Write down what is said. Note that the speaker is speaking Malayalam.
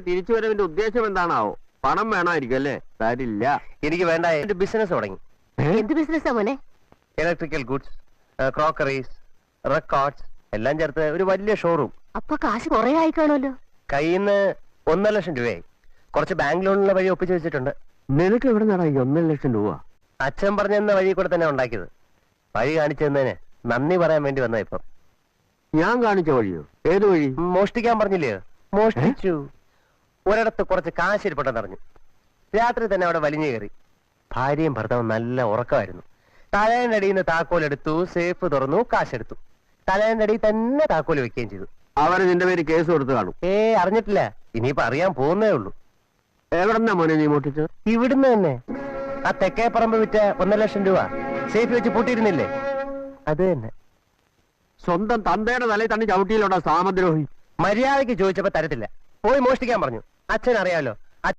തിരിച്ചു വരവിന്റെ ഉദ്ദേശം എന്താണാവോ? പണം വേണമായിരിക്കും അല്ലേ? തരില്ല. എനിക്ക് വേണ്ട. എന്റെ ബിസിനസ് തുടങ്ങി. എന്ത് ബിസിനസ്സാ മോനെ? ഇലക്ട്രിക്കൽ ഗുഡ്സ്, ക്രോക്കറീസ്, റെക്കോർഡ്സ് എല്ലാം ചേർത്ത് ഒരു വലിയ ഷോറൂം. അപ്പൊ കാശ് കുറെ ആയി കാണുമല്ലോ. കയ്യിൽ നിന്ന് 1.5 ലക്ഷം രൂപയായി. കുറച്ച് ബാങ്ക് ലോണിനുള്ള വഴി ഒപ്പിച്ചു വെച്ചിട്ടുണ്ട്. നിനക്ക് എവിടെ നടാ 1.5 ലക്ഷം രൂപ? അച്ഛൻ പറഞ്ഞെന്ന വഴി കൂടെ തന്നെ ഉണ്ടാക്കിയത്. വഴി കാണിച്ചു തന്നതിന് നന്ദി പറയാൻ വേണ്ടി വന്ന ഇപ്പം. ഞാൻ കാണിച്ച വഴിയോ? ഏത് വഴി? മോഷ്ടിക്കാൻ പറഞ്ഞില്ലയോ? മോഷ്ടിച്ചു. ഒരിടത്ത് കുറച്ച് കാശിരിപ്പട്ടെന്ന് അറിഞ്ഞു. രാത്രി തന്നെ അവിടെ വലിഞ്ഞു കയറി. ഭാര്യയും ഭർത്താവും നല്ല ഉറക്കമായിരുന്നു. തലേന്റെ അടിയിൽ നിന്ന് താക്കോലെടുത്തു, സേഫ് തുറന്നു, കാശെടുത്തു. തലേന്റെ അടിയിൽ തന്നെ താക്കോല് വെക്കുകയും ചെയ്തു. അവര് നിന്റെ പേര് കേസ് കൊടുത്ത് കാണും. അറിഞ്ഞിട്ടില്ല. ഇനിയിപ്പോ അറിയാൻ പോകുന്നേ ഉള്ളൂ. എവിടെന്നാ മോനെ നീ മോട്ടിച്ചത്? ഇവിടുന്ന് തന്നെ. ആ തെക്കേ പറമ്പ് വിറ്റ 1.5 ലക്ഷം രൂപ സേഫ് വെച്ച് പൂട്ടിയിരുന്നില്ലേ? അത് തന്നെ. സ്വന്തം തന്തയുടെ തലയിൽ തന്നെ ചവിട്ടിയിലോടാ സാമദ്രോഹി. മര്യാദയ്ക്ക് ചോദിച്ചപ്പോ തരത്തില്ല. പോയി മോഷ്ടിക്കാൻ പറഞ്ഞു. അച്ഛൻ അറിയാലോ,